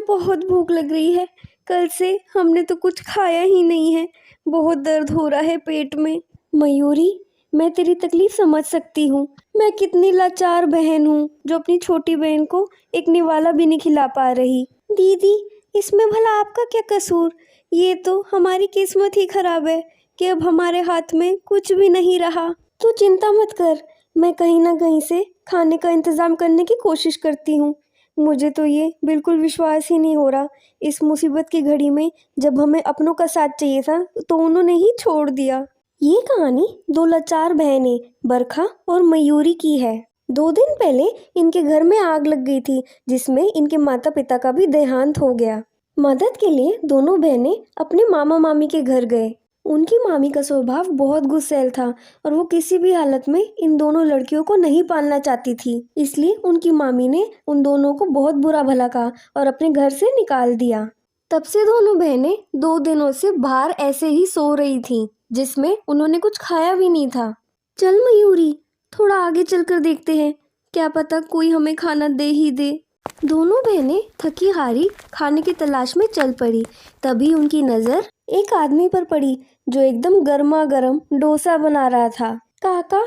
बहुत भूख लग रही है। कल से हमने तो कुछ खाया ही नहीं है। बहुत दर्द हो रहा है पेट में। मयूरी, मैं तेरी तकलीफ समझ सकती हूँ। मैं कितनी लाचार बहन हूँ जो अपनी छोटी बहन को एक निवाला भी नहीं खिला पा रही। दीदी, इसमें भला आपका क्या कसूर? ये तो हमारी किस्मत ही खराब है कि अब हमारे हाथ में कुछ भी नहीं रहा। तू चिंता मत कर, मैं कहीं ना कहीं से खाने का इंतज़ाम करने की कोशिश करती हूँ। मुझे तो ये बिल्कुल विश्वास ही नहीं हो रहा, इस मुसीबत की घड़ी में जब हमें अपनों का साथ चाहिए था तो उन्होंने ही छोड़ दिया। ये कहानी दो लाचार बहनें बरखा और मयूरी की है। 2 दिन पहले इनके घर में आग लग गई थी, जिसमें इनके माता पिता का भी देहांत हो गया। मदद के लिए दोनों बहनें अपने मामा मामी के घर गए। उनकी मामी का स्वभाव बहुत गुस्सैल था और वो किसी भी हालत में इन दोनों लड़कियों को नहीं पालना चाहती थी। इसलिए उनकी मामी ने उन दोनों को बहुत बुरा भला कहा और अपने घर से निकाल दिया। तब से दोनों बहनें 2 दिनों से बाहर ऐसे ही सो रही थीं, जिसमें उन्होंने कुछ खाया भी नहीं था। चल मयूरी, थोड़ा आगे चलकर देखते हैं, क्या पता कोई हमें खाना दे ही दे। दोनों बहनें थकी हारी खाने की तलाश में चल पड़ी। तभी उनकी नज़र एक आदमी पर पड़ी जो एकदम गर्मा गर्म डोसा बना रहा था। काका,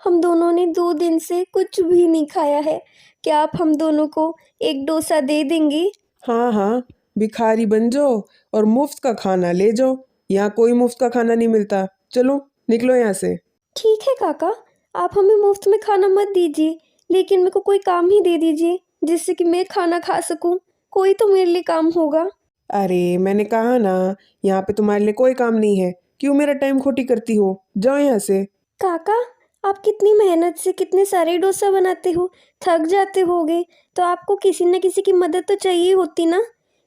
हम दोनों ने 2 दिन से कुछ भी नहीं खाया है, क्या आप हम दोनों को एक डोसा दे देंगे? हाँ हाँ, भिखारी बन जाओ और मुफ्त का खाना ले जाओ। यहाँ कोई मुफ्त का खाना नहीं मिलता। चलो निकलो यहाँ से। ठीक है काका, आप हमें मुफ्त में खाना मत दीजिए, लेकिन मेरे को कोई काम ही दे दीजिए जिससे कि मैं खाना खा सकूं। कोई तो मेरे लिए काम होगा। अरे मैंने कहा ना, यहाँ पे तुम्हारे लिए कोई काम नहीं है। क्यों मेरा टाइम खोटी करती हो? जाओ यहाँ से। काका, आप कितनी मेहनत से कितने सारे डोसा बनाते हो, थक जाते होगे, तो आपको किसी न किसी की मदद तो चाहिए होती ना।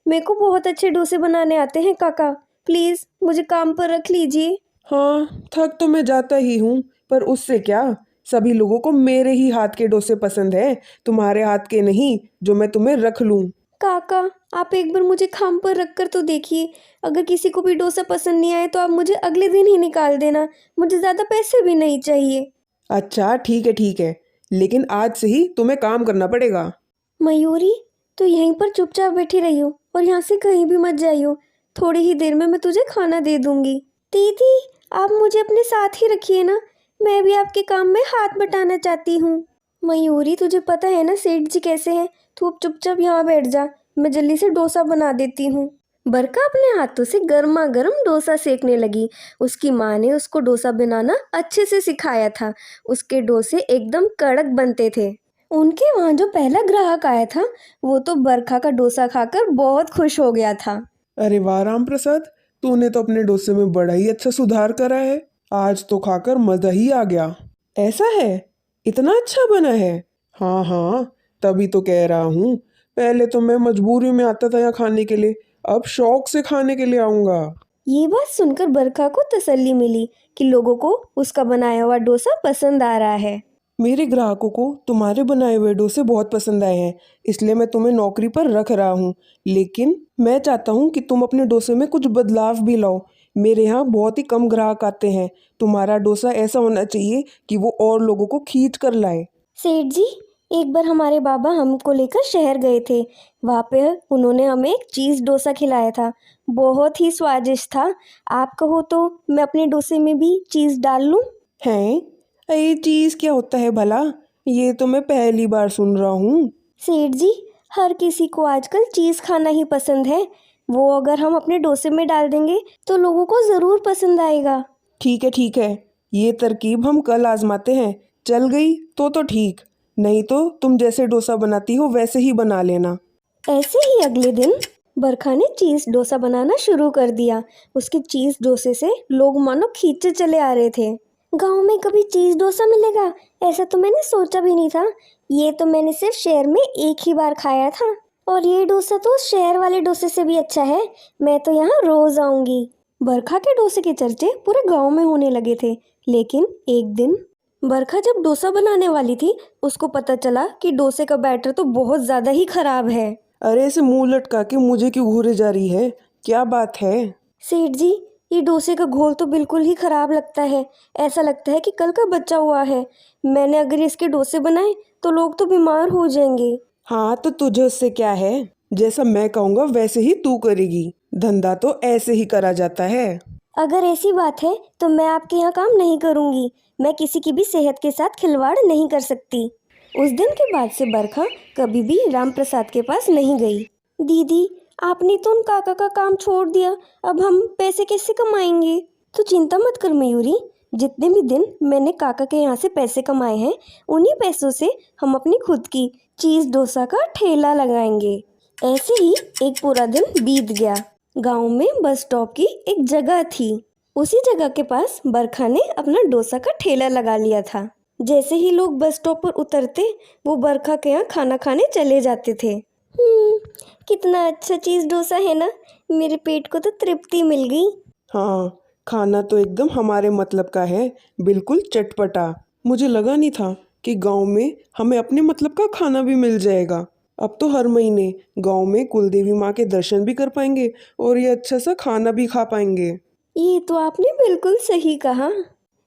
मेरे को बहुत अच्छे डोसे बनाने आते हैं काका, प्लीज़ मुझे काम पर रख लीजिए। हाँ, थक तो मैं जाता ही हूँ, पर उससे क्या। सभी लोगों को मेरे ही हाथ के डोसे पसंद है, तुम्हारे हाथ के नहीं जो मैं तुम्हें रख लूँ। काका, आप एक बार मुझे काम पर रख कर तो देखिए। अगर किसी को भी डोसा पसंद नहीं आए तो आप मुझे अगले दिन ही निकाल देना। मुझे ज़्यादा पैसे भी नहीं चाहिए। अच्छा ठीक है, लेकिन आज से ही तुम्हें काम करना पड़ेगा। मयूरी, तो यहीं पर चुपचाप बैठी रही हो और यहाँ से कहीं भी मत जाइयो। थोड़ी ही देर में मैं तुझे खाना दे दूंगी। दीदी, आप मुझे अपने साथ ही रखिए ना, मैं भी आपके काम में हाथ बटाना चाहती हूँ। मयूरी, तुझे पता है ना सेठ जी कैसे हैं। तू अब चुपचाप यहाँ बैठ जा, मैं जल्दी से डोसा बना देती हूँ। बरका अपने हाथों से गर्मा गर्म डोसा सेकने लगी। उसकी माँ ने उसको डोसा बनाना अच्छे से सिखाया था। उसके डोसे एकदम कड़क बनते थे। उनके वहाँ जो पहला ग्राहक आया था वो तो बरखा का डोसा खाकर बहुत खुश हो गया था। अरे वाह राम प्रसाद, तूने तो अपने डोसे में बड़ा ही अच्छा सुधार करा है। आज तो खाकर मजा ही आ गया। ऐसा है? इतना अच्छा बना है? हाँ हाँ, तभी तो कह रहा हूँ। पहले तो मैं मजबूरी में आता था यहाँ खाने के लिए, अब शौक से खाने के लिए आऊँगा। ये बात सुनकर बरखा को तसल्ली मिली कि लोगों को उसका बनाया हुआ डोसा पसंद आ रहा है। मेरे ग्राहकों को तुम्हारे बनाए हुए डोसे बहुत पसंद आए हैं, इसलिए मैं तुम्हें नौकरी पर रख रहा हूँ। लेकिन मैं चाहता हूँ कि तुम अपने डोसे में कुछ बदलाव भी लाओ। मेरे यहाँ बहुत ही कम ग्राहक आते हैं। तुम्हारा डोसा ऐसा होना चाहिए कि वो और लोगों को खींच कर लाए। सेठ जी, एक बार हमारे बाबा हमको लेकर शहर गए थे। वहाँ पे उन्होंने हमें एक चीज़ डोसा खिलाया था, बहुत ही स्वादिष्ट था। आप कहो तो मैं अपने डोसे में भी चीज़ डाल लूँ? हैं? ये चीज़ क्या होता है भला? ये तो मैं पहली बार सुन रहा हूँ। सेठ जी, हर किसी को आजकल चीज़ खाना ही पसंद है। वो अगर हम अपने डोसे में डाल देंगे तो लोगों को ज़रूर पसंद आएगा। ठीक है, ये तरकीब हम कल आजमाते हैं। चल गई तो ठीक, नहीं तो तुम जैसे डोसा बनाती हो वैसे ही बना लेना। ऐसे ही अगले दिन बरखा ने चीज़ डोसा बनाना शुरू कर दिया। उसके चीज़ डोसे से लोग मानो खींचे चले आ रहे थे। गांव में कभी चीज़ डोसा मिलेगा, ऐसा तो मैंने सोचा भी नहीं था। ये तो मैंने सिर्फ शहर में एक ही बार खाया था, और ये डोसा तो शहर वाले डोसे से भी अच्छा है। मैं तो यहाँ रोज आऊंगी। बरखा के डोसे के चर्चे पूरे गांव में होने लगे थे। लेकिन एक दिन बरखा जब डोसा बनाने वाली थी, उसको पता चला कि डोसे का बैटर तो बहुत ज़्यादा ही खराब है। अरे ऐसे मुंह लटका के मुझे क्यों घूरे जा रही है? क्या बात है? सेठ जी, ये डोसे का घोल तो बिल्कुल ही खराब लगता है। ऐसा लगता है कि कल का बचा हुआ है। मैंने अगर इसके डोसे बनाए तो लोग तो बीमार हो जाएंगे। हाँ तो तुझे उससे क्या है? जैसा मैं कहूँगा वैसे ही तू करेगी। धंधा तो ऐसे ही करा जाता है। अगर ऐसी बात है तो मैं आपके यहाँ काम नहीं करूँगी। मैं किसी की भी सेहत के साथ खिलवाड़ नहीं कर सकती। उस दिन के बाद से बरखा कभी भी राम प्रसाद के पास नहीं गई। दीदी, आपने तो उन काका का काम छोड़ दिया, अब हम पैसे कैसे कमाएंगे? तो चिंता मत कर मयूरी, जितने भी दिन मैंने काका के यहाँ से पैसे कमाए हैं उन्हीं पैसों से हम अपनी खुद की चीज़ डोसा का ठेला लगाएंगे। ऐसे ही एक पूरा दिन बीत गया। गांव में बस स्टॉप की एक जगह थी। उसी जगह के पास बरखा ने अपना डोसा का ठेला लगा लिया था। जैसे ही लोग बस स्टॉप पर उतरते वो बरखा के यहाँ खाना खाने चले जाते थे। कितना अच्छा चीज़ डोसा है ना, मेरे पेट को तो तृप्ति मिल गई। हाँ, खाना तो एकदम हमारे मतलब का है, बिल्कुल चटपटा। मुझे लगा नहीं था कि गांव में हमें अपने मतलब का खाना भी मिल जाएगा। अब तो हर महीने गांव में कुलदेवी माँ के दर्शन भी कर पाएंगे और ये अच्छा सा खाना भी खा पाएंगे। ये तो आपने बिल्कुल सही कहा।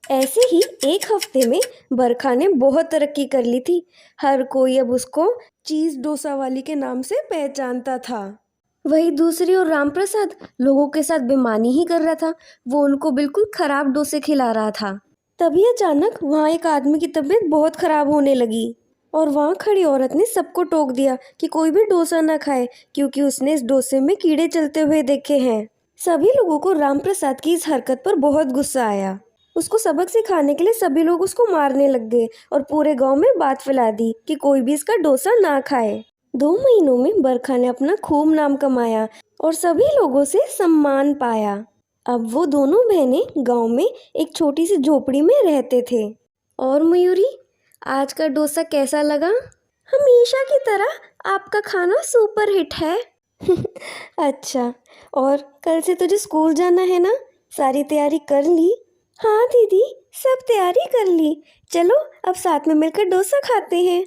ऐसे ही एक हफ्ते में बरखा ने बहुत तरक्की कर ली थी। हर कोई अब उसको चीज़ डोसा वाली के नाम से पहचानता था। वही दूसरी ओर रामप्रसाद लोगों के साथ बेईमानी ही कर रहा था। वो उनको बिल्कुल खराब डोसे खिला रहा था। तभी अचानक वहाँ एक आदमी की तबीयत बहुत खराब होने लगी और वहाँ खड़ी औरत ने सबको टोक दिया कि कोई भी डोसा ना खाए, क्योंकि उसने इस डोसे में कीड़े चलते हुए देखे हैं। सभी लोगों को रामप्रसाद की इस हरकत पर बहुत गुस्सा आया। उसको सबक सिखाने के लिए सभी लोग उसको मारने लग गए और पूरे गांव में बात फैला दी कि कोई भी इसका डोसा ना खाए। 2 महीनों में बरखा ने अपना खूब नाम कमाया और सभी लोगों से सम्मान पाया। अब वो दोनों बहनें गांव में एक छोटी सी झोपड़ी में रहते थे। और मयूरी, आज का डोसा कैसा लगा? हमेशा की तरह आपका खाना सुपर हिट है। अच्छा, और कल से तुझे स्कूल जाना है ना? सारी तैयारी कर ली? हाँ दीदी, सब तैयारी कर ली। चलो अब साथ में मिलकर डोसा खाते हैं।